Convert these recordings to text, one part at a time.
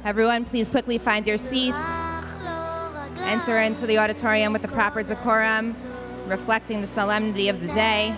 Everyone, please quickly find your seats. Enter into the auditorium with the proper decorum, reflecting the solemnity of the day.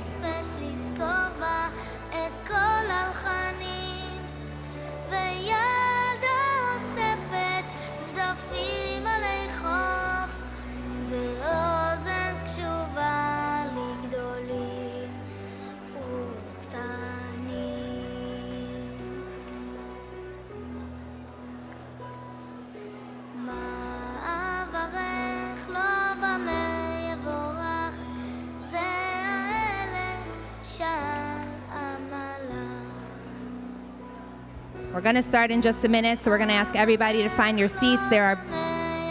We're going to start in just a minute, so we're going to ask everybody to find your seats. There are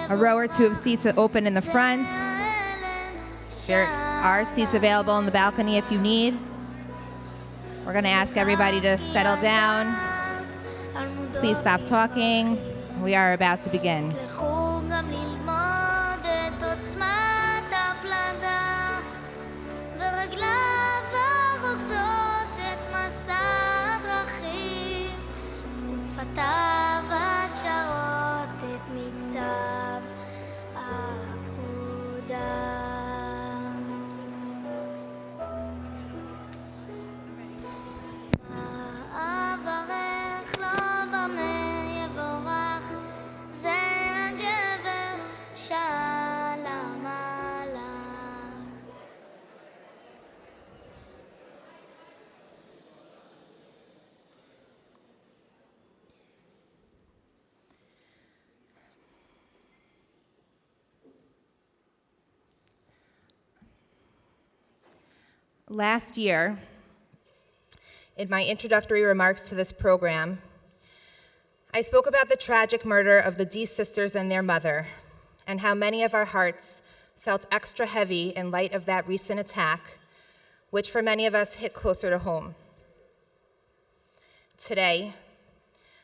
a row or two of seats open in the front. There are seats available in the balcony if you need. We're going to ask everybody to settle down. Please stop talking. We are about to begin. Last year, in my introductory remarks to this program, I spoke about the tragic murder of the D sisters and their mother, and how many of our hearts felt extra heavy in light of that recent attack, which for many of us hit closer to home. Today,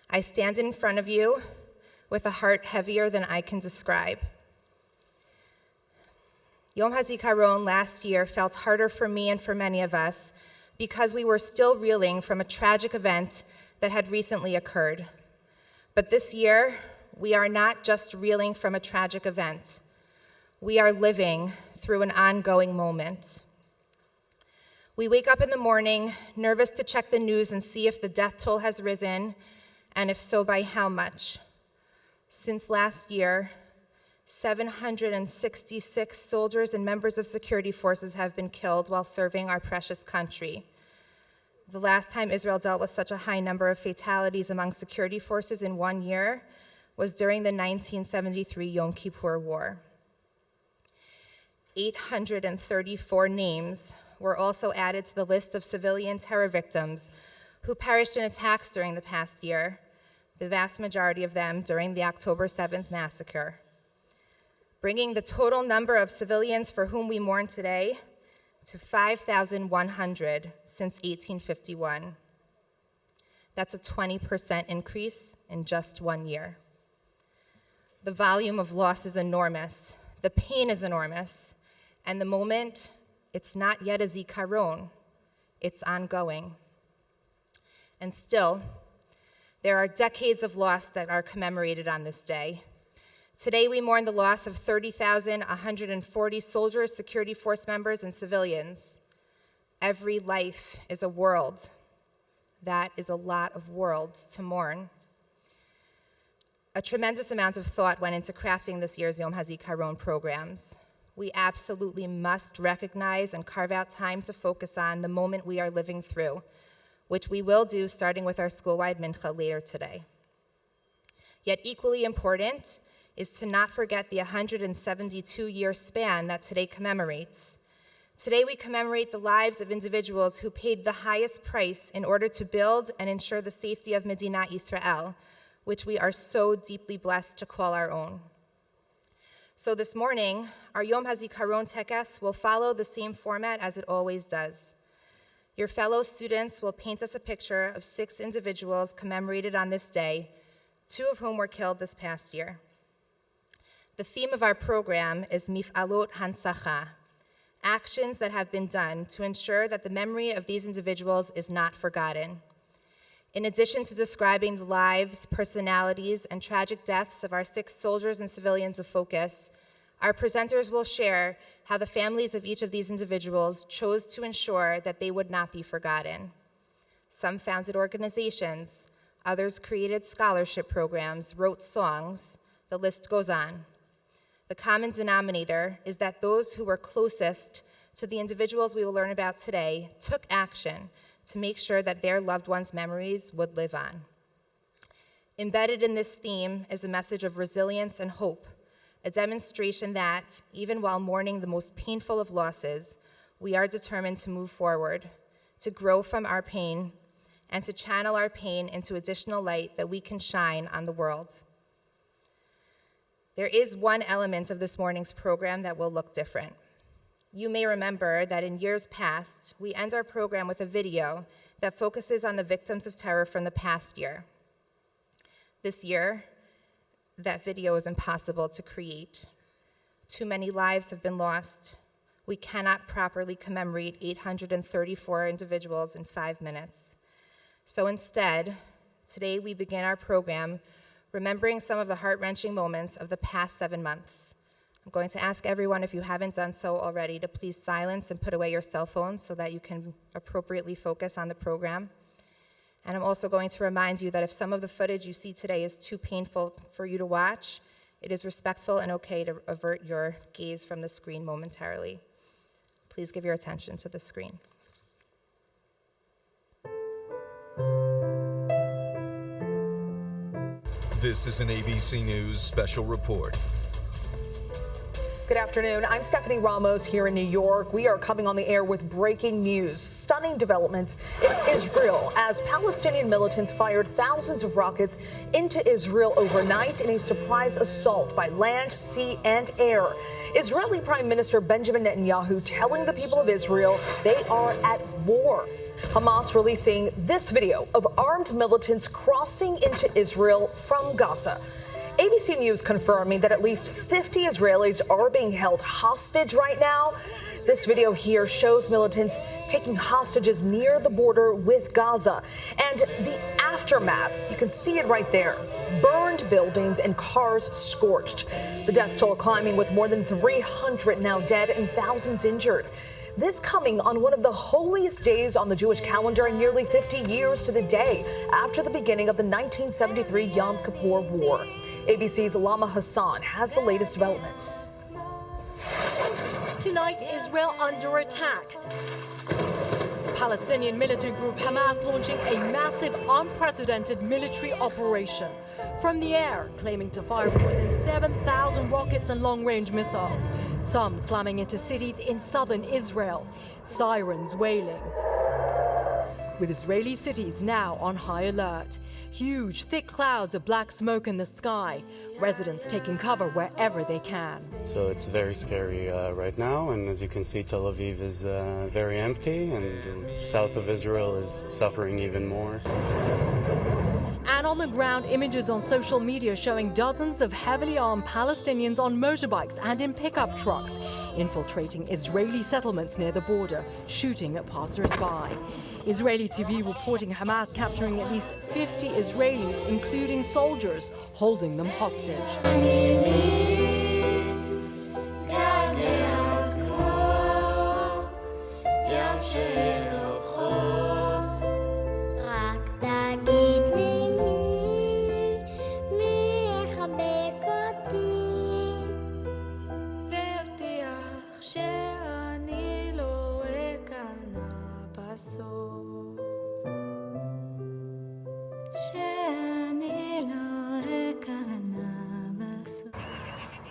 I stand in front of you with a heart heavier than I can describe. Yom HaZikaron last year felt harder for me and for many of us because we were still reeling from a tragic event that had recently occurred. But this year, we are not just reeling from a tragic event. We are living through an ongoing moment. We wake up in the morning, nervous to check the news and see if the death toll has risen, and if so, by how much. Since last year, 766 soldiers and members of security forces have been killed while serving our precious country. The last time Israel dealt with such a high number of fatalities among security forces in 1 year was during the 1973 Yom Kippur War. 834 names were also added to the list of civilian terror victims who perished in attacks during the past year, the vast majority of them during the October 7th massacre, bringing the total number of civilians for whom we mourn today to 5,100 since 1851. That's a 20% increase in just 1 year. The volume of loss is enormous, the pain is enormous, and the moment, it's not yet a zikaron, it's ongoing. And still, there are decades of loss that are commemorated on this day. Today, we mourn the loss of 30,140 soldiers, security force members, and civilians. Every life is a world. That is a lot of worlds to mourn. A tremendous amount of thought went into crafting this year's Yom HaZikaron programs. We absolutely must recognize and carve out time to focus on the moment we are living through, which we will do starting with our school-wide mincha later today. Yet equally important is to not forget the 172-year span that today commemorates. Today we commemorate the lives of individuals who paid the highest price in order to build and ensure the safety of Medina Israel, which we are so deeply blessed to call our own. So this morning, our Yom HaZikaron Tekes will follow the same format as it always does. Your fellow students will paint us a picture of 6 individuals commemorated on this day, 2 of whom were killed this past year. The theme of our program is Mif'alot Hansacha, actions that have been done to ensure that the memory of these individuals is not forgotten. In addition to describing the lives, personalities, and tragic deaths of our 6 soldiers and civilians of focus, our presenters will share how the families of each of these individuals chose to ensure that they would not be forgotten. Some founded organizations, others created scholarship programs, wrote songs, the list goes on. The common denominator is that those who were closest to the individuals we will learn about today took action to make sure that their loved ones' memories would live on. Embedded in this theme is a message of resilience and hope, a demonstration that, even while mourning the most painful of losses, we are determined to move forward, to grow from our pain, and to channel our pain into additional light that we can shine on the world. There is one element of this morning's program that will look different. You may remember that in years past, we end our program with a video that focuses on the victims of terror from the past year. This year, that video is impossible to create. Too many lives have been lost. We cannot properly commemorate 834 individuals in 5 minutes. So instead, today we begin our program remembering some of the heart-wrenching moments of the past 7 months. I'm going to ask everyone, if you haven't done so already, to please silence and put away your cell phones so that you can appropriately focus on the program. And I'm also going to remind you that if some of the footage you see today is too painful for you to watch, it is respectful and okay to avert your gaze from the screen momentarily. Please give your attention to the screen. This is an ABC News special report. Good afternoon. I'm Stephanie Ramos here in New York. We are coming on the air with breaking news. Stunning developments in Israel as Palestinian militants fired thousands of rockets into Israel overnight in a surprise assault by land, sea, and air. Israeli Prime Minister Benjamin Netanyahu telling the people of Israel they are at war. Hamas releasing this video of armed militants crossing into Israel from Gaza. ABC News confirming that at least 50 Israelis are being held hostage right now. This video here shows militants taking hostages near the border with Gaza. And the aftermath, you can see it right there. Burned buildings and cars scorched. The death toll climbing with more than 300 now dead and thousands injured. This coming on one of the holiest days on the Jewish calendar in nearly 50 years to the day after the beginning of the 1973 Yom Kippur War. ABC's Lama Hassan has the latest developments. Tonight, Israel under attack. The Palestinian militant group Hamas launching a massive, unprecedented military operation. From the air, claiming to fire more than 7,000 rockets and long-range missiles, some slamming into cities in southern Israel, sirens wailing. With Israeli cities now on high alert. Huge, thick clouds of black smoke in the sky. Residents taking cover wherever they can. So it's very scary right now, and as you can see, Tel Aviv is very empty, and the south of Israel is suffering even more. And on the ground, images on social media showing dozens of heavily armed Palestinians on motorbikes and in pickup trucks, infiltrating Israeli settlements near the border, shooting at passers-by. Israeli TV reporting Hamas capturing at least 50 Israelis, including soldiers, holding them hostage.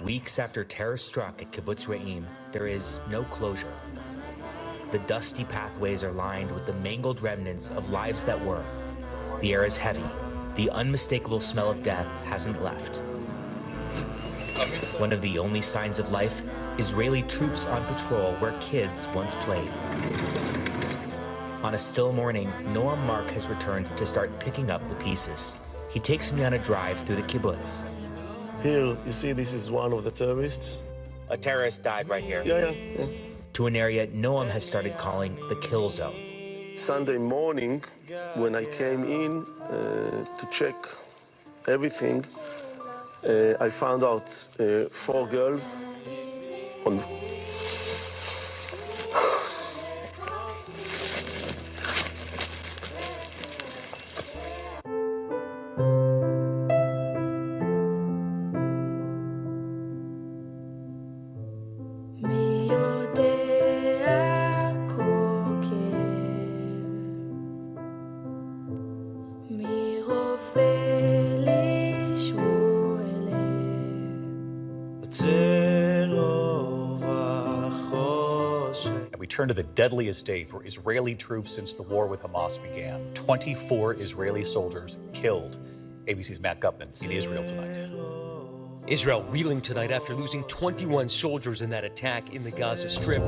Weeks after terror struck at Kibbutz Re'im, there is no closure. The dusty pathways are lined with the mangled remnants of lives that were. The air is heavy. The unmistakable smell of death hasn't left. One of the only signs of life, Israeli troops on patrol where kids once played. On a still morning, Noam Mark has returned to start picking up the pieces. He takes me on a drive through the kibbutz. Here, you see, this is one of the terrorists. A terrorist died right here. Yeah. To an area Noam has started calling the kill zone. Sunday morning, when I came in to check everything, I found out 4 girls on. Turn to the deadliest day for Israeli troops since the war with Hamas began. 24 Israeli soldiers killed. ABC's Matt Gutman in Israel tonight. Israel reeling tonight after losing 21 soldiers in that attack in the Gaza Strip.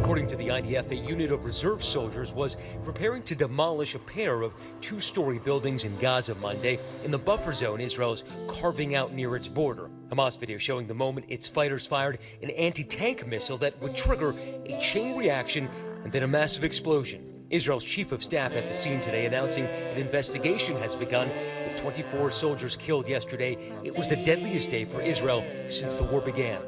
According to the IDF, a unit of reserve soldiers was preparing to demolish a pair of 2-story buildings in Gaza Monday in the buffer zone Israel is carving out near its border. Hamas video showing the moment its fighters fired an anti-tank missile that would trigger a chain reaction and then a massive explosion. Israel's chief of staff at the scene today announcing an investigation has begun. With 24 soldiers killed yesterday, it was the deadliest day for Israel since the war began.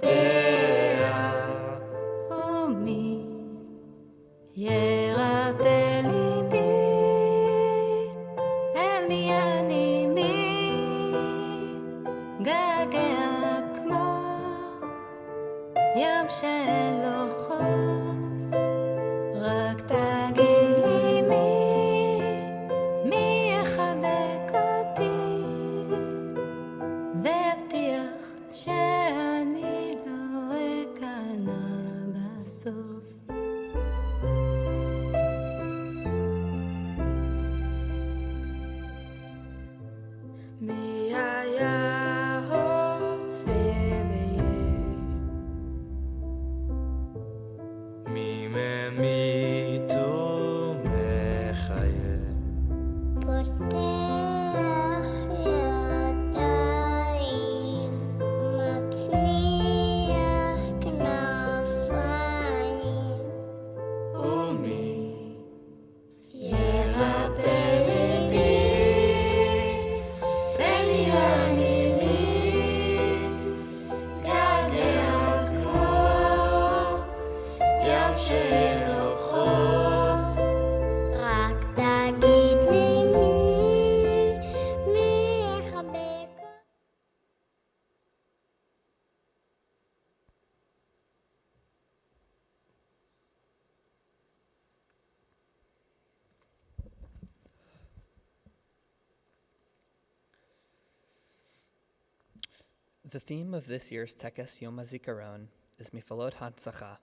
The theme of this year's Tekes Yom HaZikaron is Mifalot Hantzachah,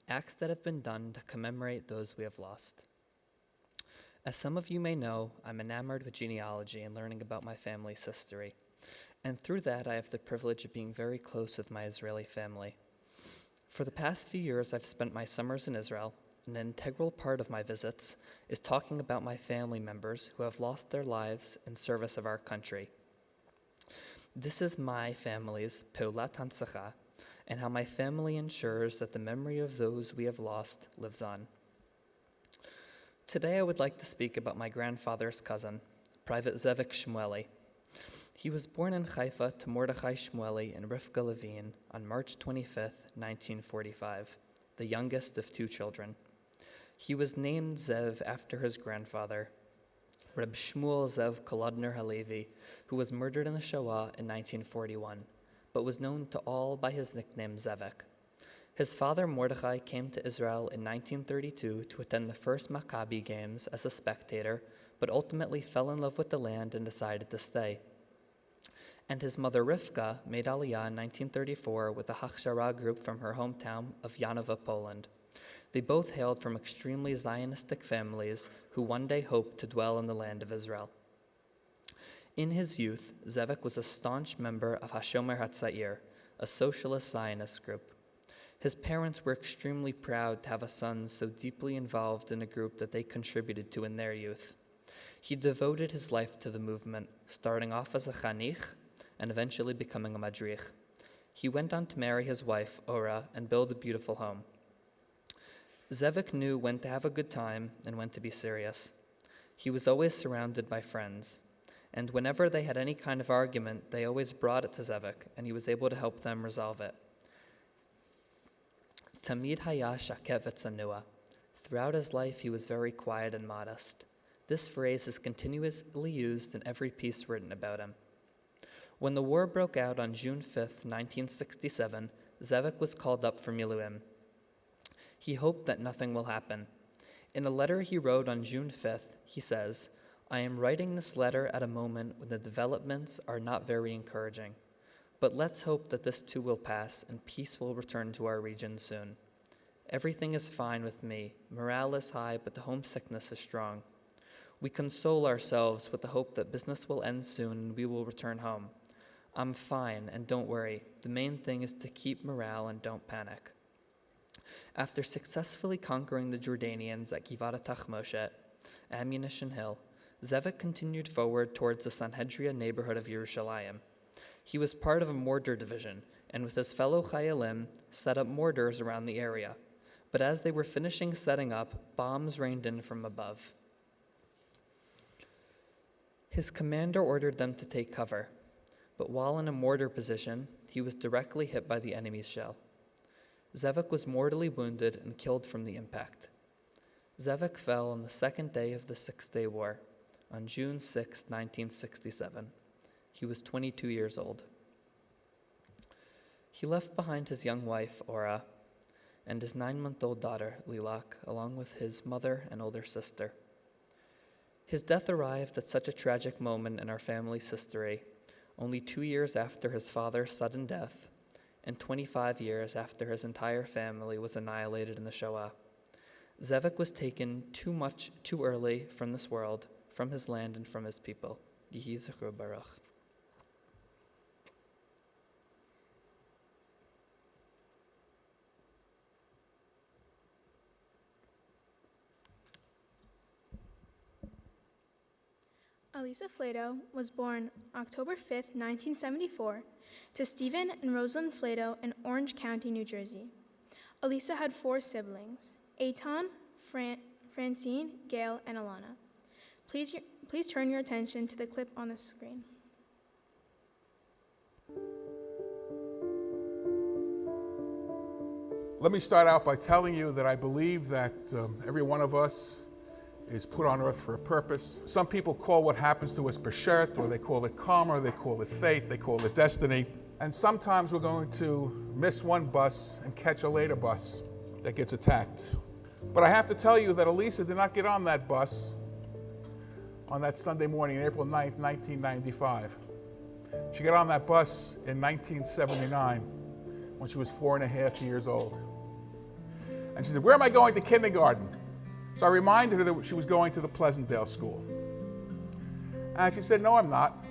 acts that have been done to commemorate those we have lost. As some of you may know, I'm enamored with genealogy and learning about my family's history, and through that I have the privilege of being very close with my Israeli family. For the past few years, I've spent my summers in Israel, and an integral part of my visits is talking about my family members who have lost their lives in service of our country. This is my family's Peulat Hantzachah, and how my family ensures that the memory of those we have lost lives on. Today I would like to speak about my grandfather's cousin, Private Zev Shmueli. He was born in Haifa to Mordechai Shmueli and Rivka Levine on March 25, 1945, the youngest of 2 children. He was named Zev after his grandfather, Reb Shmuel Zev Kolodner Halevi, who was murdered in the Shoah in 1941, but was known to all by his nickname Zevek. His father Mordechai came to Israel in 1932 to attend the first Maccabi games as a spectator, but ultimately fell in love with the land and decided to stay. And his mother Rivka made Aliyah in 1934 with a Hachshara group from her hometown of Janowa, Poland. They both hailed from extremely Zionistic families who one day hoped to dwell in the land of Israel. In his youth, Zevek was a staunch member of HaShomer HaTzair, a socialist Zionist group. His parents were extremely proud to have a son so deeply involved in a group that they contributed to in their youth. He devoted his life to the movement, starting off as a chanich and eventually becoming a madrich. He went on to marry his wife, Ora, and build a beautiful home. Zevik knew when to have a good time and when to be serious. He was always surrounded by friends, and whenever they had any kind of argument, they always brought it to Zevik, and he was able to help them resolve it. Tamid haya shaket v'tzanua. Throughout his life, he was very quiet and modest. This phrase is continuously used in every piece written about him. When the war broke out on June 5th, 1967, Zevik was called up for Miluim. He hoped that nothing will happen. In a letter he wrote on June 5th, he says, "I am writing this letter at a moment when the developments are not very encouraging. But let's hope that this too will pass and peace will return to our region soon. Everything is fine with me. Morale is high, but the homesickness is strong. We console ourselves with the hope that business will end soon and we will return home. I'm fine, and don't worry. The main thing is to keep morale and don't panic." After successfully conquering the Jordanians at Givat Tachmoshet, Ammunition Hill, Zevik continued forward towards the Sanhedria neighborhood of Yerushalayim. He was part of a mortar division, and with his fellow Chayalim, set up mortars around the area. But as they were finishing setting up, bombs rained in from above. His commander ordered them to take cover, but while in a mortar position, he was directly hit by the enemy's shell. Zevik was mortally wounded and killed from the impact. Zevik fell on the second day of the Six-Day War, on June 6, 1967. He was 22 years old. He left behind his young wife, Ora, and his 9-month-old daughter, Lilach, along with his mother and older sister. His death arrived at such a tragic moment in our family's history, only 2 years after his father's sudden death, and 25 years after his entire family was annihilated in the Shoah. Zevik was taken too early from this world, from his land and from his people. Yehi Zechor Baruch. Alisa Flatow was born October 5, 1974, to Stephen and Rosalind Flatow in Orange County, New Jersey. Alisa had 4 siblings, Eitan, Francine, Gail, and Alana. Please turn your attention to the clip on the screen. Let me start out by telling you that I believe that every one of us is put on earth for a purpose. Some people call what happens to us beshert, or they call it karma, or they call it fate, they call it destiny. And sometimes we're going to miss one bus and catch a later bus that gets attacked. But I have to tell you that Alisa did not get on that bus on that Sunday morning, April 9th, 1995. She got on that bus in 1979 when she was 4.5 years old. And she said, "Where am I going to kindergarten?" So I reminded her that she was going to the Pleasantdale School. And she said, "No, I'm not.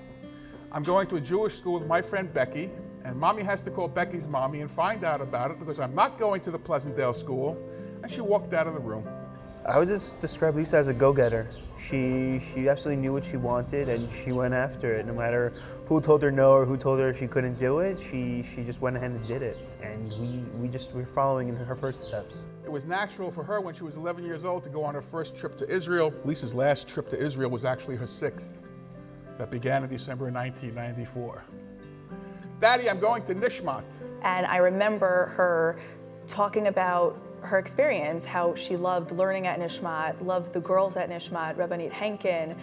I'm going to a Jewish school with my friend Becky, and Mommy has to call Becky's mommy and find out about it because I'm not going to the Pleasantdale School." And she walked out of the room. I would just describe Lisa as a go-getter. She absolutely knew what she wanted, and she went after it. No matter who told her no or who told her she couldn't do it, she just went ahead and did it. And we're following in her first steps. It was natural for her when she was 11 years old to go on her first trip to Israel. Lisa's last trip to Israel was actually her 6th. That began in December 1994. "Daddy, I'm going to Nishmat." And I remember her talking about her experience, how she loved learning at Nishmat, loved the girls at Nishmat, Rabbanit Henkin.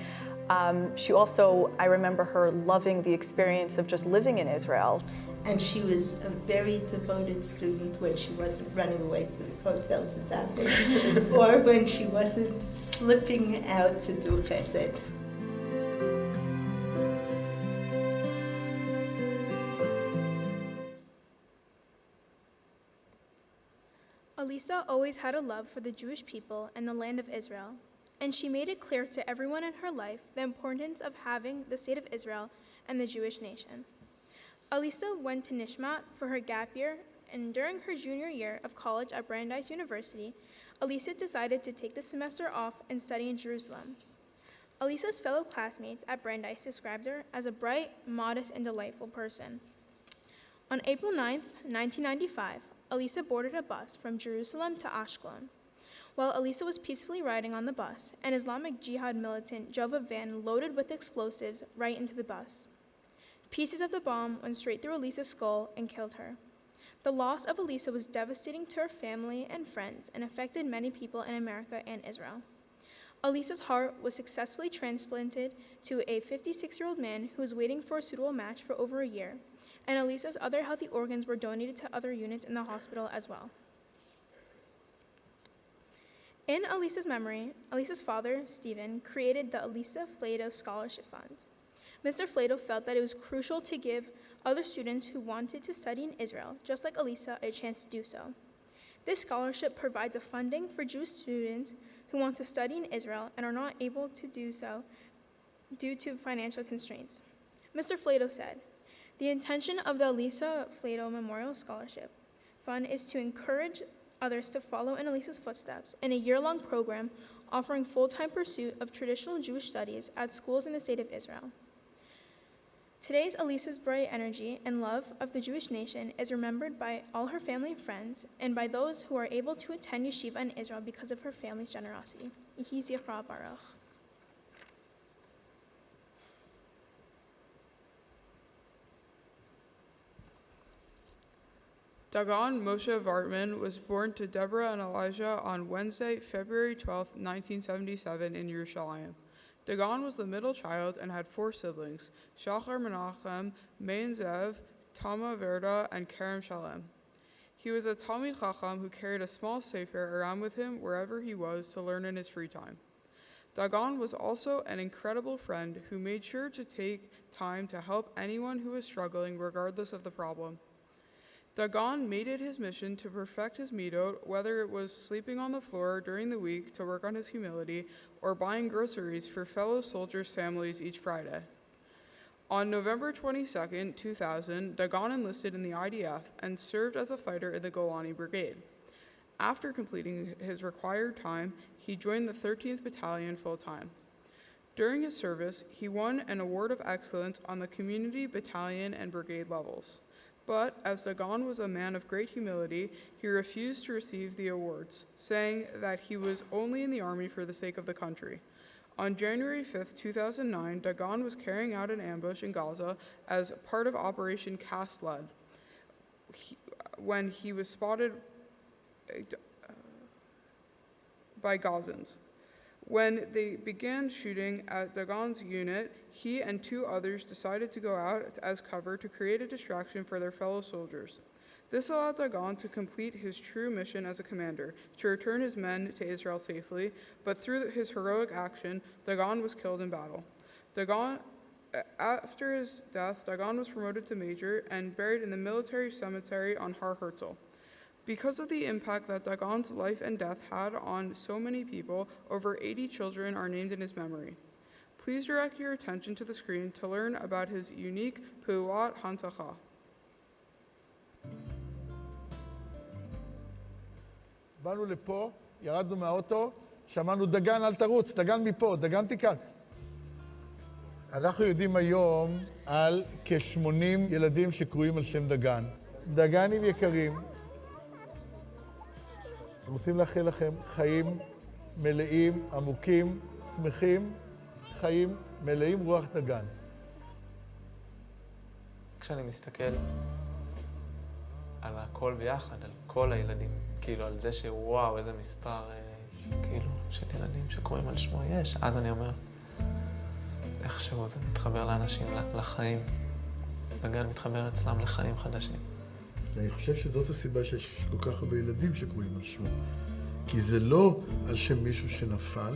I remember her loving the experience of just living in Israel. And she was a very devoted student when she wasn't running away to the hotel to daven, or when she wasn't slipping out to do chesed. Alisa always had a love for the Jewish people and the land of Israel, and she made it clear to everyone in her life the importance of having the state of Israel and the Jewish nation. Alisa went to Nishmat for her gap year, and during her junior year of college at Brandeis University, Alisa decided to take the semester off and study in Jerusalem. Alisa's fellow classmates at Brandeis described her as a bright, modest, and delightful person. On April 9, 1995, Alisa boarded a bus from Jerusalem to Ashkelon. while Alisa was peacefully riding on the bus, an Islamic Jihad militant drove a van loaded with explosives right into the bus. Pieces of the bomb went straight through Alisa's skull and killed her. The loss of Alisa was devastating to her family and friends and affected many people in America and Israel. Alisa's heart was successfully transplanted to a 56-year-old man who was waiting for a suitable match for over a year, and Alisa's other healthy organs were donated to other units in the hospital as well. In Alisa's memory, Alisa's father, Stephen, created the Alisa Flatow Scholarship Fund. Mr. Flatow felt that it was crucial to give other students who wanted to study in Israel, just like Alisa, a chance to do so. This scholarship provides a funding for Jewish students who want to study in Israel and are not able to do so due to financial constraints. Mr. Flatow said, "The intention of the Alisa Flatow Memorial Scholarship Fund is to encourage others to follow in Alisa's footsteps in a year-long program offering full-time pursuit of traditional Jewish studies at schools in the state of Israel." Today's Alisa's bright energy and love of the Jewish nation is remembered by all her family and friends and by those who are able to attend yeshiva in Israel because of her family's generosity. Yehi Zichra Baruch. Dagon Moshe Varman was born to Deborah and Elijah on Wednesday, February 12, 1977 in Yerushalayim. Dagon was the middle child and had 4 siblings, Shachar Menachem, Mein Zev, Tama Verda, and Kerem Shalem. He was a Talmid Chacham who carried a small sefer around with him wherever he was to learn in his free time. Dagon was also an incredible friend who made sure to take time to help anyone who was struggling regardless of the problem. Dagon made it his mission to perfect his midot, whether it was sleeping on the floor during the week to work on his humility or buying groceries for fellow soldiers' families each Friday. On November 22, 2000, Dagon enlisted in the IDF and served as a fighter in the Golani Brigade. After completing his required time, he joined the 13th Battalion full-time. During his service, he won an Award of Excellence on the community, battalion, and brigade levels. But, as Dagon was a man of great humility, he refused to receive the awards, saying that he was only in the army for the sake of the country. On January 5, 2009, Dagon was carrying out an ambush in Gaza as part of Operation Cast Lead when he was spotted by Gazans. When they began shooting at Dagon's unit, he and 2 others decided to go out as cover to create a distraction for their fellow soldiers. This allowed Dagon to complete his true mission as a commander, to return his men to Israel safely, but through his heroic action, Dagon was killed in battle. After his death, Dagon was promoted to major and buried in the military cemetery on Har Herzl. Because of the impact that Dagon's life and death had on so many people, over 80 children are named in his memory. Please direct your attention to the screen to learn about his unique Pu'ulat Hansacha. באנו לפה, ירדנו מהאוטו, שמענו דגן אל תרוץ, דגן מפה, דגן תיקן. אנחנו יודעים היום על כ-80 ילדים שקרויים על שם דגן. דגנים יקרים, רוצים לאחל לכם חיים מלאים, עמוקים, שמחים, חיים מלאים רוח דגן. כשאני מסתכל על הכל ביחד, על כל הילדים, כאילו על זה שוואו, איזה מספר כאילו של ילדים שקוראים על שמו יש, אז אני אומר, איכשהו זה מתחבר לאנשים, לחיים. דגן מתחבר אצלם לחיים חדשים. אני חושב שזאת הסיבה שיש כל כך הרבה ילדים שקוראים על שמו. כי זה לא על שם מישהו שנפל,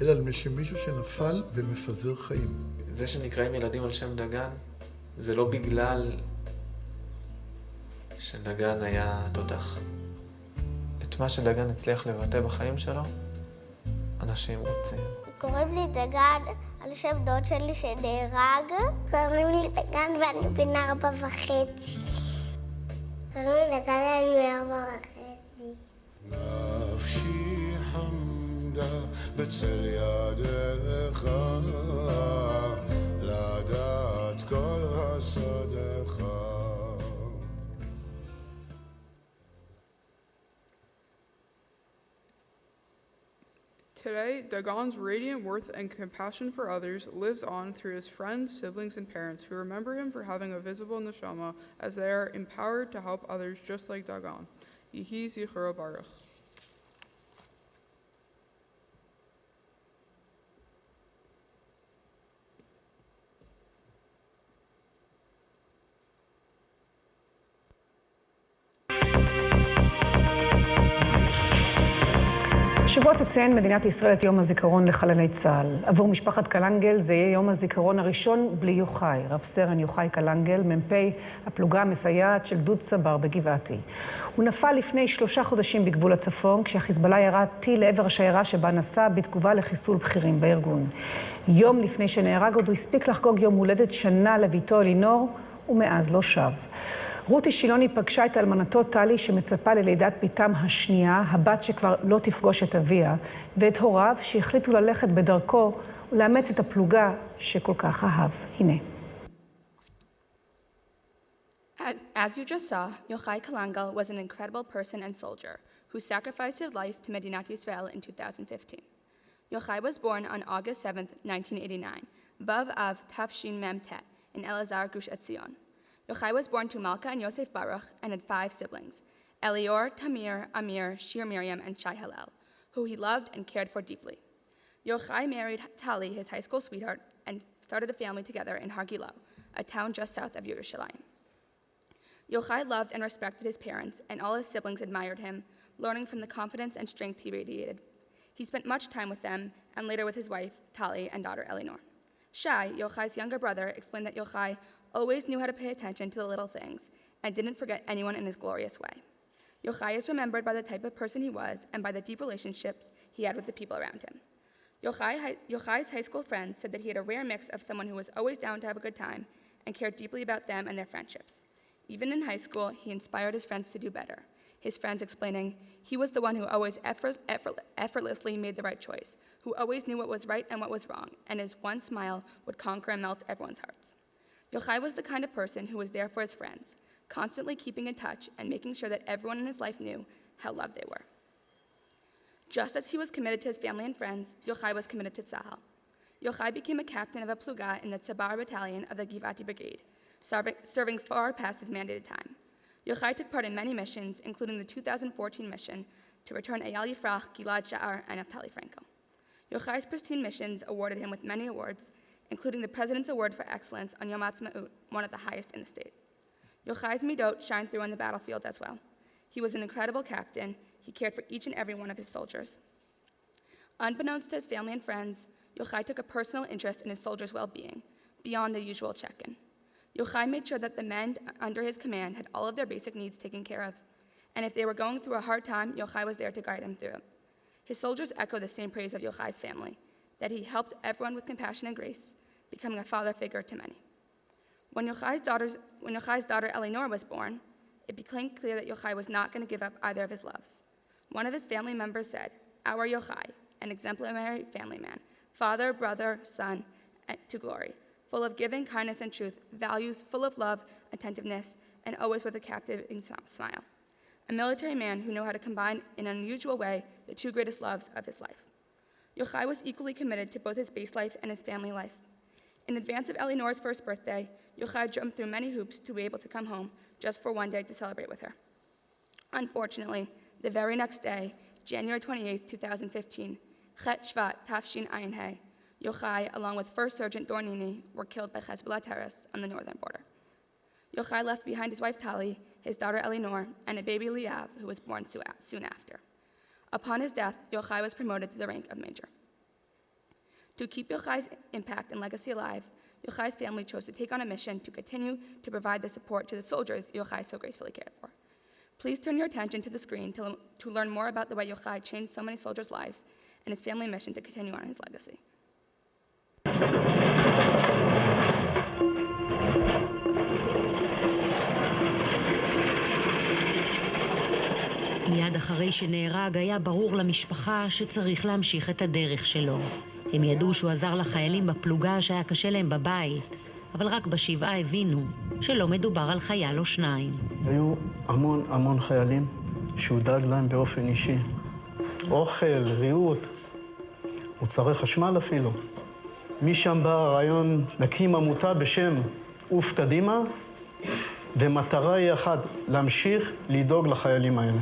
אלא על שם מישהו שנפל ומפזר חיים. זה שנקראים ילדים על שם דגן, זה לא בגלל שדגן היה תותח. את מה שדגן הצליח לבטא בחיים שלו, אנשים רוצים. קוראים לי דגן על שם דוד שלי שנהרג. קוראים לי דגן ואני בן 4.5. קוראים לי דגן ואני 4.5. נפשי חמדה בצל ידך, לדעת כל הסודך. Today, Dagon's radiant worth and compassion for others lives on through his friends, siblings, and parents who remember him for having a visible neshama as they are empowered to help others just like Dagon. Yehi Zichro Baruch. השבוע תציין מדינת ישראל את יום הזיכרון לחללי צה"ל. עבור משפחת קלנגל זה יהיה יום הזיכרון הראשון בלי יוחאי. רב סרן יוחאי קלנגל, מ"פ הפלוגה המסייעת של גדוד צבר בגבעתי. הוא נפל לפני 3 חודשים בגבול הצפון, כשהחיזבאללה ירה טיל לעבר השיירה שבה נסע בתגובה לחיסול בכירים בארגון. יום לפני שנהרג עוד הוא הספיק לחגוג יום הולדת שנה לביתו אלינור, ומאז לא שב. רותי שילוני פגשה את אלמנתו טלי שמצפה ללידת ביתם השנייה, הבת שכבר לא תפגוש את אביה, ואת הוריו שהחליטו ללכת בדרכו ולאמץ את הפלוגה שכל כך אהב. הנה. As you just saw, Yochai Kalangel was an incredible person and soldier who sacrificed his life to Medinat Yisrael in 2015. Yochai was born on August 7, 1989, Vav Av Tafshin Mem Tet in Elazar, Gush Etzion. Yochai was born to Malka and Yosef Baruch and had 5 siblings, Elior, Tamir, Amir, Shir Miriam, and Shai Hillel, who he loved and cared for deeply. Yochai married Tali, his high school sweetheart, and started a family together in Har Gilo, a town just south of Yerushalayim. Yochai loved and respected his parents, and all his siblings admired him, learning from the confidence and strength he radiated. He spent much time with them, and later with his wife, Tali, and daughter Elinor. Shai, Yochai's younger brother, explained that Yochai always knew how to pay attention to the little things and didn't forget anyone in his glorious way. Yochai is remembered by the type of person he was and by the deep relationships he had with the people around him. Yochai's high school friends said that he had a rare mix of someone who was always down to have a good time and cared deeply about them and their friendships. Even in high school, he inspired his friends to do better, his friends explaining, he was the one who always effortlessly made the right choice, who always knew what was right and what was wrong, and his one smile would conquer and melt everyone's hearts. Yochai was the kind of person who was there for his friends, constantly keeping in touch and making sure that everyone in his life knew how loved they were. Just as he was committed to his family and friends, Yochai was committed to Tzahal. Yochai became a captain of a pluga in the Tzabar battalion of the Givati Brigade, serving far past his mandated time. Yochai took part in many missions, including the 2014 mission to return Eyal Yifrach, Gilad Sha'ar, and Naftali Franco. Yochai's pristine missions awarded him with many awards, including the President's Award for Excellence on Yom HaZikaron, one of the highest in the state. Yochai's midot shined through on the battlefield as well. He was an incredible captain. He cared for each and every one of his soldiers. Unbeknownst to his family and friends, Yochai took a personal interest in his soldiers' well-being, beyond the usual check-in. Yochai made sure that the men under his command had all of their basic needs taken care of, and if they were going through a hard time, Yochai was there to guide them through it. His soldiers echo the same praise of Yochai's family, that he helped everyone with compassion and grace, becoming a father figure to many. When Yochai's daughter Elinor was born, it became clear that Yochai was not going to give up either of his loves. One of his family members said, "Our Yochai, an exemplary family man, father, brother, son, to glory, full of giving, kindness, and truth, values, full of love, attentiveness, and always with a captivating smile. A military man who knew how to combine in an unusual way the 2 greatest loves of his life." Yochai was equally committed to both his base life and his family life. In advance of Elinor's first birthday, Yochai jumped through many hoops to be able to come home just for one day to celebrate with her. Unfortunately, the very next day, January 28, 2015, Chet Shvat Tafshin Ayin He, Yochai, along with First Sergeant Dornini, were killed by Hezbollah terrorists on the northern border. Yochai left behind his wife Tali, his daughter Elinor, and a baby Liav, who was born soon after. Upon his death, Yochai was promoted to the rank of major. To keep Yochai's impact and legacy alive, Yochai's family chose to take on a mission to continue to provide the support to the soldiers Yochai so gracefully cared for. Please turn your attention to the screen to learn more about the way Yochai changed so many soldiers' lives and his family mission to continue on his legacy. מיד אחרי שנהרג היה ברור למשפחה שצריך להמשיך את הדרך שלו. הם ידעו שהוא עזר לחיילים בפלוגה שהיה קשה להם בבית, אבל רק בשבעה הבינו שלא מדובר על חייל או שניים. היו המון חיילים שהוא דאג להם באופן אישי. אוכל, ריהוט, מוצרי חשמל אפילו. משם בא הרעיון להקים עמותה בשם עוף קדימה, ומטרה היא אחת, להמשיך לדאוג לחיילים האלה.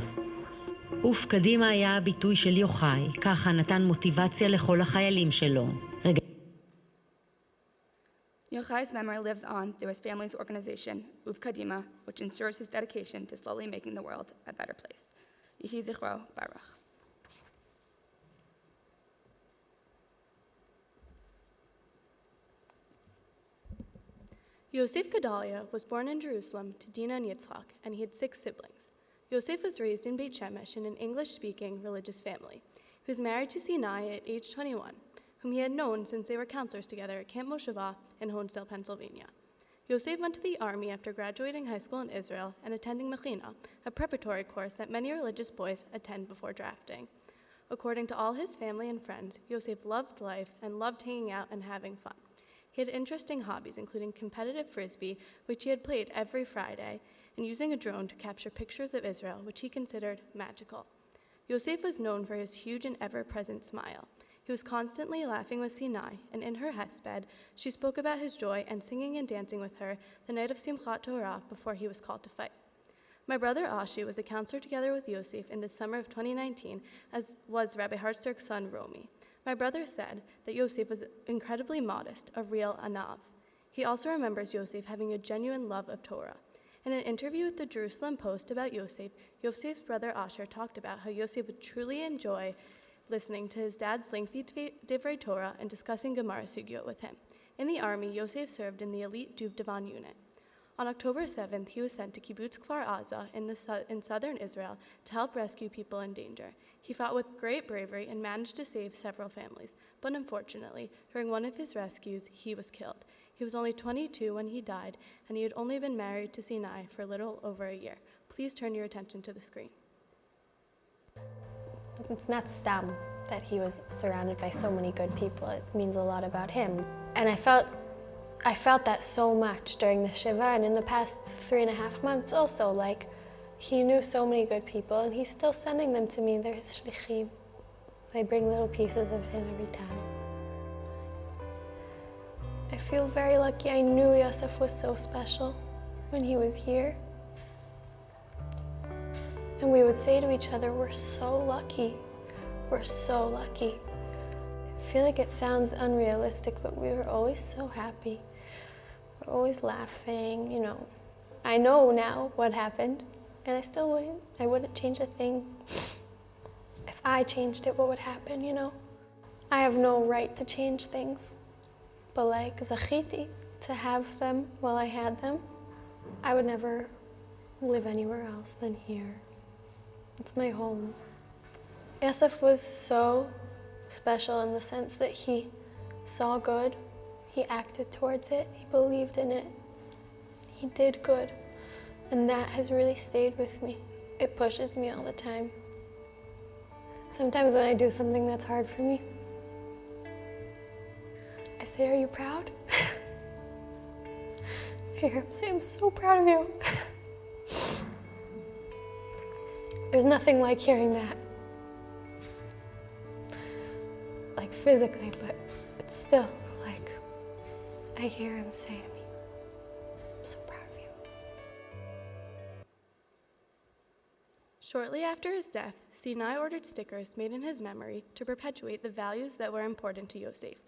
עוף קדימה היה הביטוי של יוחאי, ככה נתן מוטיבציה לכל החיילים שלו. Yochai's memory lives on through his family's organization, Uf Kadima, which ensures his dedication to slowly making the world a better place. Yehi Zichro Baruch. Yosef Guedalia was born in Jerusalem to Dina and Yitzchak, and he had 6 siblings. Yosef was raised in Beit Shemesh in an English-speaking religious family. He was married to Sinai at age 21, whom he had known since they were counselors together at Camp Mosheva in Honesdale, Pennsylvania. Yosef went to the army after graduating high school in Israel and attending Mechina, a preparatory course that many religious boys attend before drafting. According to all his family and friends, Yosef loved life and loved hanging out and having fun. He had interesting hobbies, including competitive frisbee, which he had played every Friday, and using a drone to capture pictures of Israel, which he considered magical. Yosef was known for his huge and ever-present smile. He was constantly laughing with Sinai, and in her hesped, she spoke about his joy and singing and dancing with her the night of Simchat Torah before he was called to fight. My brother Ashi was a counselor together with Yosef in the summer of 2019, as was Rabbi Hartzer's son Romy. My brother said that Yosef was incredibly modest, a real anav. He also remembers Yosef having a genuine love of Torah. In an interview with the Jerusalem Post about Yosef, Yosef's brother Asher talked about how Yosef would truly enjoy listening to his dad's lengthy Divrei Torah and discussing Gemara Sugyot with him. In the army, Yosef served in the elite Duvdevan unit. On October 7th, he was sent to Kibbutz Kfar Aza in southern Israel to help rescue people in danger. He fought with great bravery and managed to save several families, but unfortunately, during one of his rescues, he was killed. He was only 22 when he died, and he had only been married to Sinai for a little over a year. Please turn your attention to the screen. It's not stam that he was surrounded by so many good people. It means a lot about him. And I felt that so much during the Shiva, and in the past 3.5 months also, like, he knew so many good people, and he's still sending them to me. They're his shlichim. They bring little pieces of him every time. I feel very lucky. I knew Yosef was so special when he was here. And we would say to each other, we're so lucky. We're so lucky. I feel like it sounds unrealistic, but we were always so happy. We're always laughing, you know. I know now what happened, and I wouldn't change a thing. If I changed it, what would happen, you know? I have no right to change things, but like zachiti, to have them while I had them, I would never live anywhere else than here. It's my home. Yosef was so special in the sense that he saw good, he acted towards it, he believed in it, he did good. And that has really stayed with me. It pushes me all the time. Sometimes when I do something that's hard for me, I say, "Are you proud?" I hear him say, "I'm so proud of you." There's nothing like hearing that. Like physically, but it's still like, I hear him say to me, "I'm so proud of you." Shortly after his death, Sinai ordered stickers made in his memory to perpetuate the values that were important to Yosef.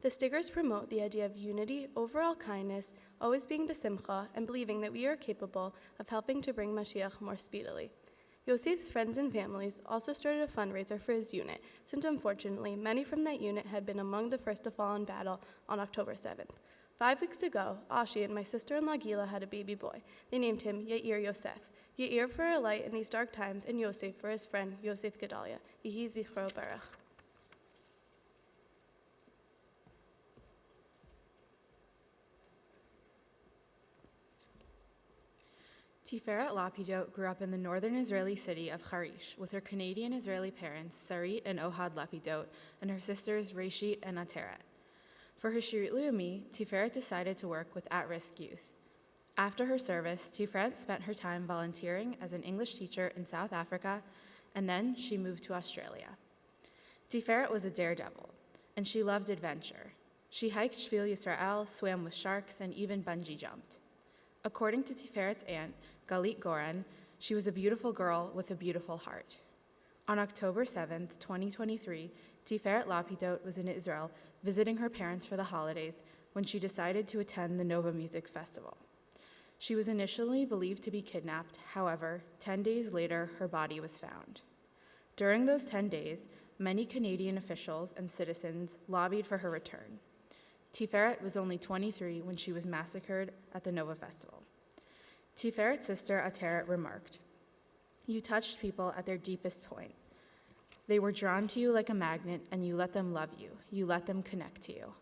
The stickers promote the idea of unity, overall kindness, always being besimcha, and believing that we are capable of helping to bring Mashiach more speedily. Yosef's friends and families also started a fundraiser for his unit, since unfortunately many from that unit had been among the first to fall in battle on October 7th. 5 weeks ago, Ashi and my sister-in-law Gila had a baby boy. They named him Yair Yosef. Yair for a light in these dark times, and Yosef for his friend Yosef Guedalia. Yehi Zichro Baruch. Tiferet Lapidot grew up in the northern Israeli city of Harish with her Canadian-Israeli parents, Sarit and Ohad Lapidot, and her sisters, Reshit and Ateret. For her Shirit Leumi, Tiferet decided to work with at-risk youth. After her service, Tiferet spent her time volunteering as an English teacher in South Africa, and then she moved to Australia. Tiferet was a daredevil. and she loved adventure. She hiked Shvil Yisrael, swam with sharks, and even bungee jumped. According to Tiferet's aunt, Galit Goran, she was a beautiful girl with a beautiful heart. On October 7th, 2023, Tiferet Lapidot was in Israel visiting her parents for the holidays when she decided to attend the Nova Music Festival. She was initially believed to be kidnapped. However, 10 days later, her body was found. During those 10 days, many Canadian officials and citizens lobbied for her return. Tiferet was only 23 when she was massacred at the Nova Festival. Tiferet's sister Ateret remarked, "You touched people at their deepest point. They were drawn to you like a magnet, and you let them love you. You let them connect to you."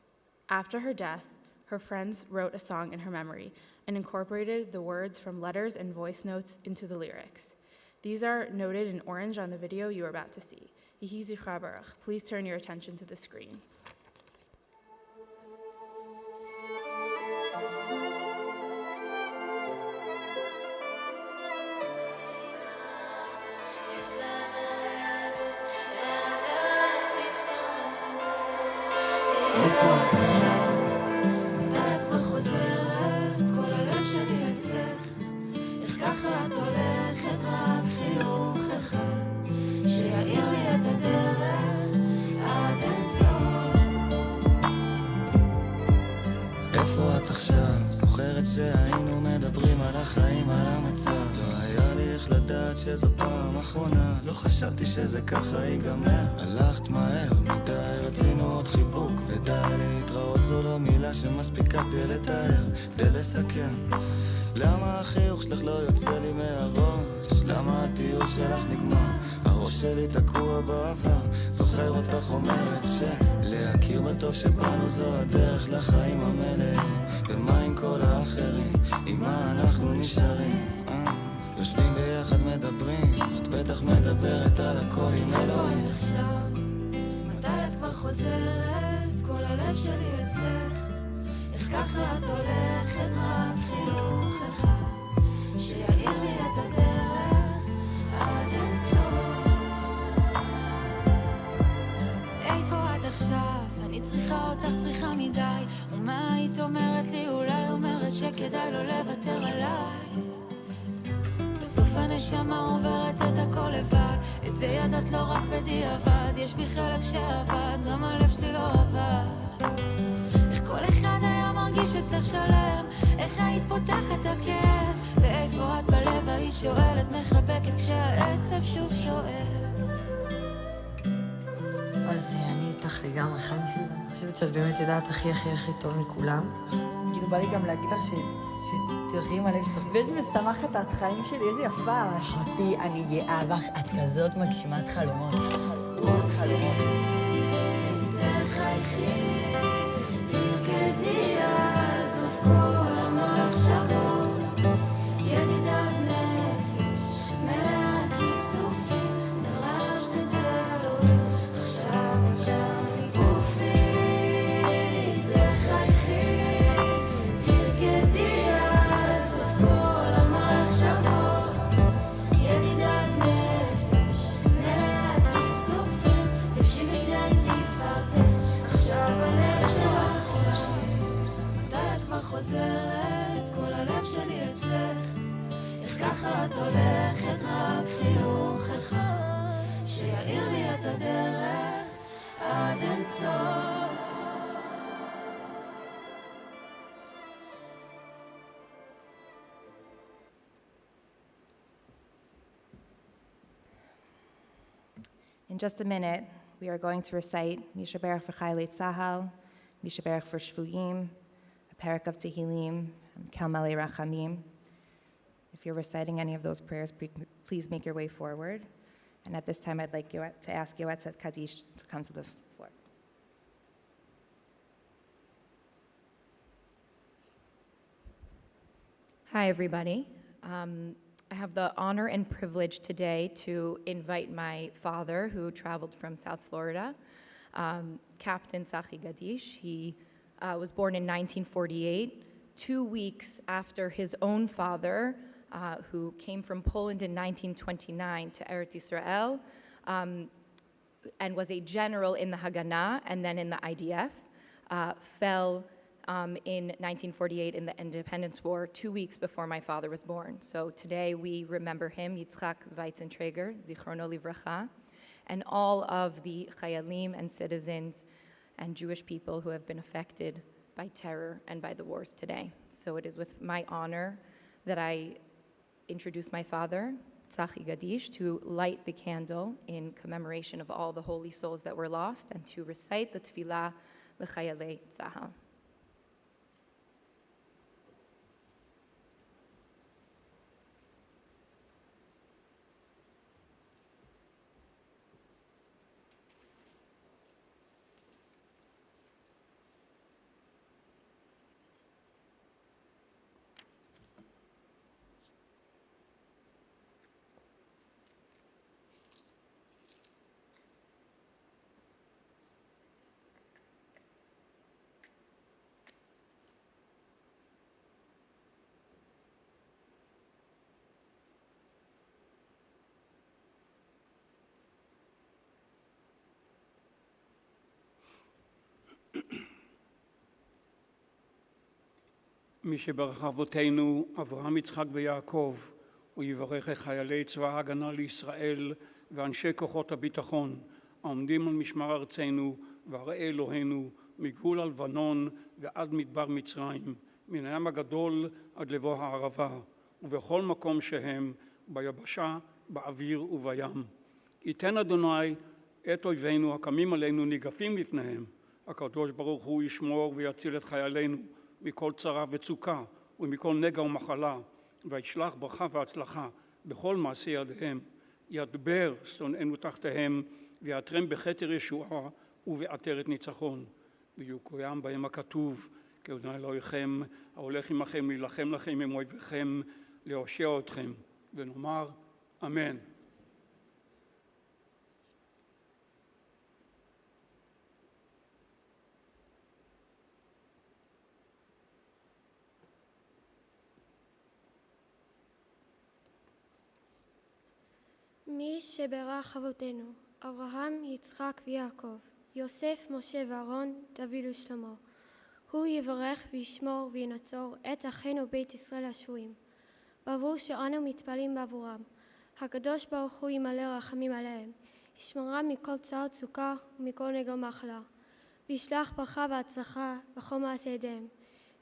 After her death, her friends wrote a song in her memory and incorporated the words from letters and voice notes into the lyrics. These are noted in orange on the video you are about to see. Yehi zichra baruch. Please turn your attention to the screen. איפה את עכשיו? זוכרת שהיינו מדברים על החיים, על המצב. לא היה לי איך לדעת שזו פעם אחרונה. לא חשבתי שזה ככה ייגמר. הלכת מהר מדי, רצינו עוד חיבוק ודי להתראות. זו לא מילה שמספיקה כדי לתאר, כדי לסכם. למה החיוך שלך לא יוצא לי מהראש? למה הטיול שלך נגמר? הראש שלי תקוע בעבר. זוכר אותך אומרת שלהכיר בטוב שבנו זו הדרך לחיים המלאים. ומה עם כל האחרים? עם מה אנחנו נשארים? יושבים ביחד מדברים, את בטח מדברת על הכל עם אלוהים. עכשיו, מתי את כבר חוזרת? כל הלב שלי אצלך. איך ככה את הולכת? רק חיוך אחד שיעיר לי את הדרך עד אין סוף. איפה את עכשיו? אני צריכה אותך, צריכה מדי. ומה היית אומרת לי? אולי אומרת שכדאי לא לוותר עליי. בסוף הנשמה עוברת את הכל לבד. את זה ידעת לא רק בדיעבד. יש בי חלק שעבד, גם הלב שלי לא עבד. איך כל אחד היה מרגיש אצלך שלם? איך היית פותחת הכאב? ואיפה את בלב היית שואלת, מחבקת כשהעצב שוב שואל? אז אני איתך לגמרי חיים שלי, ואני חושבת שאת באמת יודעת הכי הכי הכי טוב מכולם. כאילו בא לי גם להגיד לך שתלכי עם הלב שלך. ואיזה משמחת את החיים שלי, איזה יפה. אחותי, אני גאה בך, את כזאת מגשימת חלומות. חלומות. תחייכי, תרקדי עד סוף כל המחשבות. ידידת נפש, מלאת כיסופים, דרשת את אלוהים, עכשיו קופי. תחייכי, תרקדי עד סוף כל המחשבות. ידידת נפש, מלאת כיסופים, לבשי בגדי תפארתך, עכשיו הלב שלך חופשי. מתי את כבר חוזרת? כל הלב שלי אצלך. איך ככה את הולכת? רק חיוך אחד שיעיר לי את הדרך עד אין סוף. In just a minute, we are going to recite Mishaberach for Chaylei Tzahal, Mishaberach for Shvuyim, a parak of Tehillim, and Kalangel Rachamim. If you're reciting any of those prayers, please make your way forward. And at this time, I'd like to ask Yoetzet Kaddish to come to the floor. Hi, everybody. I have the honor and privilege today to invite my father, who traveled from South Florida, Captain Tzachi Gadish. He was born in 1948, 2 weeks after his own father, who came from Poland in 1929 to Eretz Yisrael. and was a general in the Haganah and then in the IDF, fell in 1948 in the Independence War, 2 weeks before my father was born. So today we remember him, Yitzchak Weitzenträger, Zichrono Livracha, and all of the Chayalim and citizens and Jewish people who have been affected by terror and by the wars today. So it is with my honor that I introduce my father, Tzachi Gadish, to light the candle in commemoration of all the holy souls that were lost and to recite the Tefillah L'Chayalei Tzahal. מי שברך אבותינו, אברהם, יצחק ויעקב, הוא יברך את חיילי צבא ההגנה לישראל ואנשי כוחות הביטחון, העומדים על משמר ארצנו וערי אלוהינו, מגבול הלבנון ועד מדבר מצרים, מן הים הגדול עד לבוא הערבה, ובכל מקום שהם, ביבשה, באוויר ובים. ייתן אדוני את אויבינו הקמים עלינו ניגפים לפניהם. הקדוש ברוך הוא ישמור ויציל את חיילינו מכל צרה וצוקה ומכל נגע ומחלה, וישלח ברכה והצלחה בכל מעשי ידיהם. ידבר שונאינו תחתיהם, ויעטרם בכתר ישועה ובעטרת ניצחון. ויקוים בהם הכתוב, כי אדוני אלוהיכם ההולך עמכם להילחם לכם עם אויביכם, להושיע אתכם. ונאמר אמן. מי שברך אבותינו, אברהם, יצחק ויעקב, יוסף, משה ואהרון, דוד ושלמה, הוא יברך וישמור וינצור את אחינו בית ישראל השבויים, בעבור שאנו מתפללים בעבורם. הקדוש ברוך הוא ימלא רחמים עליהם, ישמרם מכל צער צוקה ומכל נגע ומחלה, וישלח ברכה והצלחה בכל מעשי ידיהם,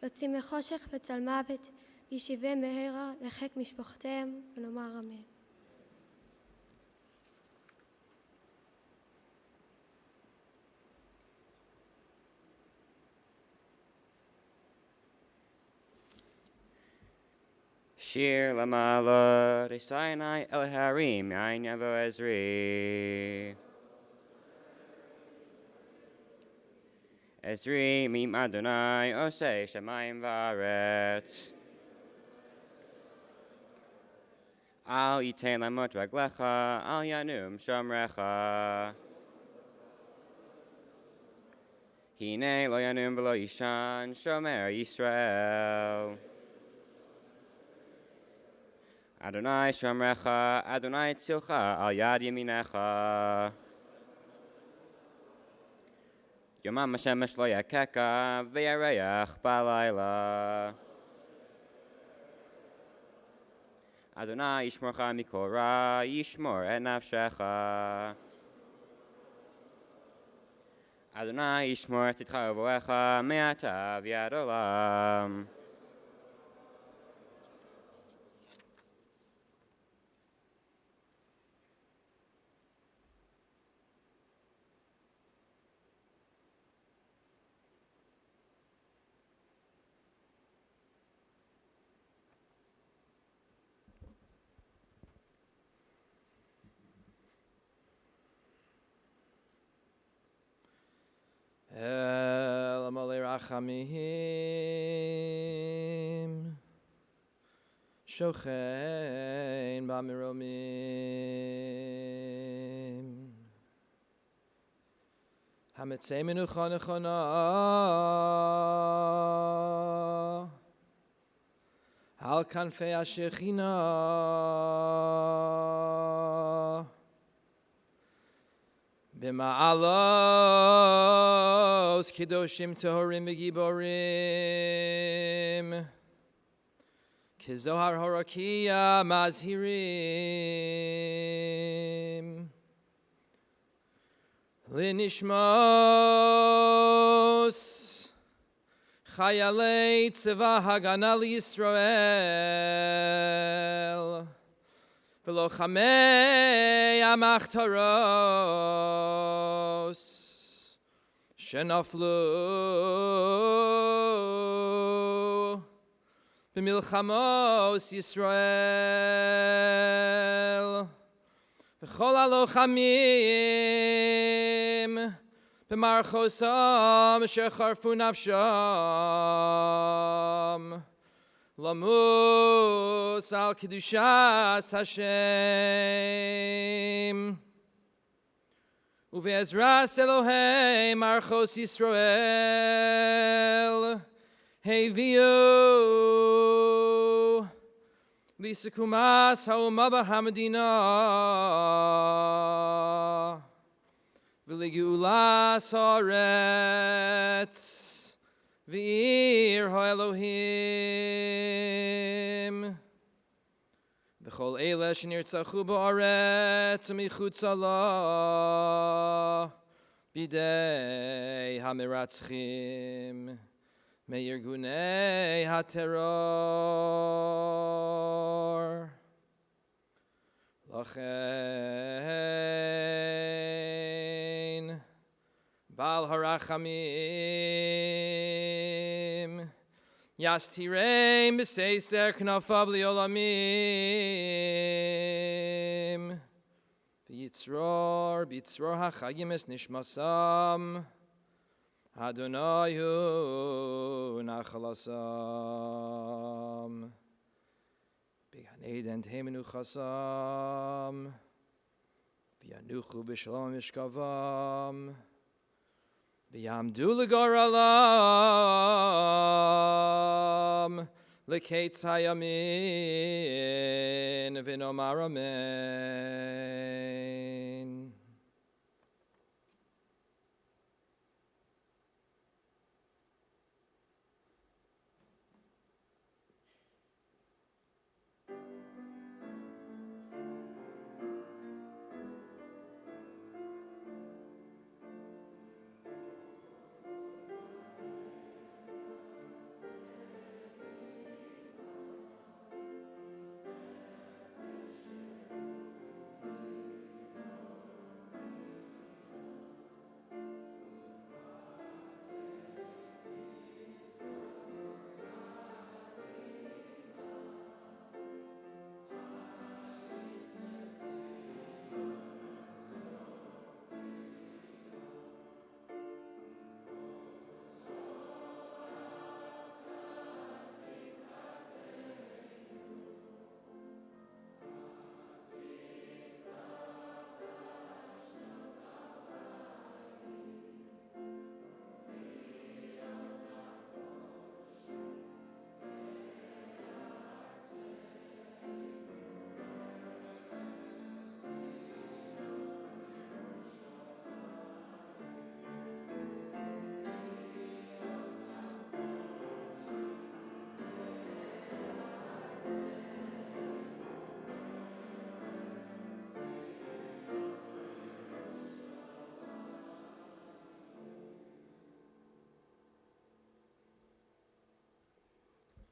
יוצאים מחושך וצל מוות, וישיבם מהרה לחיק משפחותיהם, ונאמר אמן. Shir Lamalot, Sinai El Harim, Yain Yavo Ezri. Ezri, Mim Adonai, Osei Shamayim Varetz. Al Yitain Lamot Raglecha, Al Yanum Shomrecha. Hine Lo Yanum Velo Yishan, Shomer Yisrael. Adonai Shomrecha, Adonai Tzilcha, Al Yad Yeminecha. Yomam Hashemesh Lo Yakeka, V'yareach Balayla. Adonai Yishmorcha Mikol Ra, Yishmor et Nafshecha. Adonai Yishmor et Titcha Uvoecha, Me'ata v'yad olam. El Amolei Rachamim Shochein Bamiromim Hametzei Menucha Nechona Al Kanfei HaShechina B'ma'alos Kedoshim Tohorim V'Giborim Kizohar Horakia Mazhirim Linishmos Chayalei Tzeva Hagana Yisrael V'lochamei Amachtaros Shenaflu B'milchamos Yisrael V'chol halochamim B'marchosam Shecharfu nafsham Lamus al Kedushas Hashem Uve'ezras Elohei Marchos Yisrael Heviu Lisikumas Ha'uma B'Hamadina V'Legulas Haaretz V'ir Ha'Elohim V'chol Eile Shenirtzachu Ba'aretz U'michutz Allah Bidei HaMiratzchim Me'irgunei HaTerror Lachein Bal Harachamim Yastireim B'Seiser Knafav Li'olamim V'Yitzror B'Yitzror HaChayim Es Nishmasam Adonai Hu Nachalasam B'Gan Eden Tehemenu Chasam V'Yanuchu B'Shalom Mishkavam V'Yamdu L'Goralam L'Kates Hayamin V'Nomar Amen.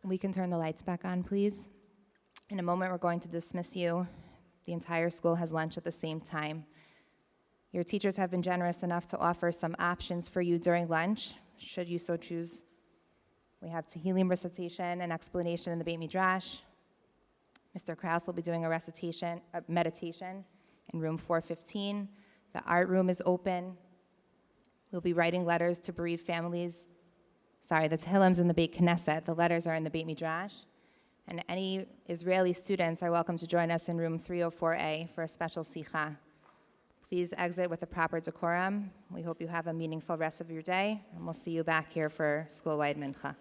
We can turn the lights back on, please. In a moment, we're going to dismiss you. The entire school has lunch at the same time. Your teachers have been generous enough to offer some options for you during lunch, should you so choose. We have Tehillim recitation and explanation in the Beit Midrash. Mr. Krause will be doing a meditation in room 415. The art room is open. We'll be writing letters to bereaved families. The Tehillim's in the Beit Knesset. The letters are in the Beit Midrash. And any Israeli students are welcome to join us in room 304A for a special sikha. Please exit with the proper decorum. We hope you have a meaningful rest of your day, and we'll see you back here for school-wide mincha.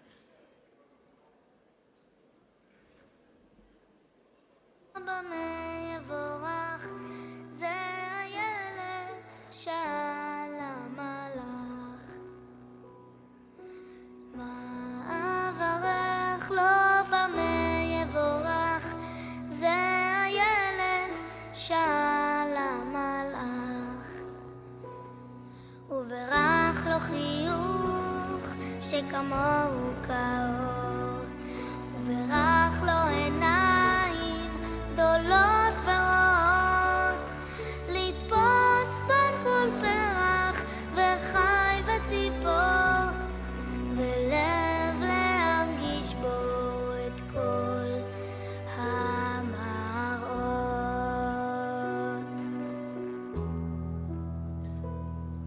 במה יבורך זה הילד שכמוהו כאן.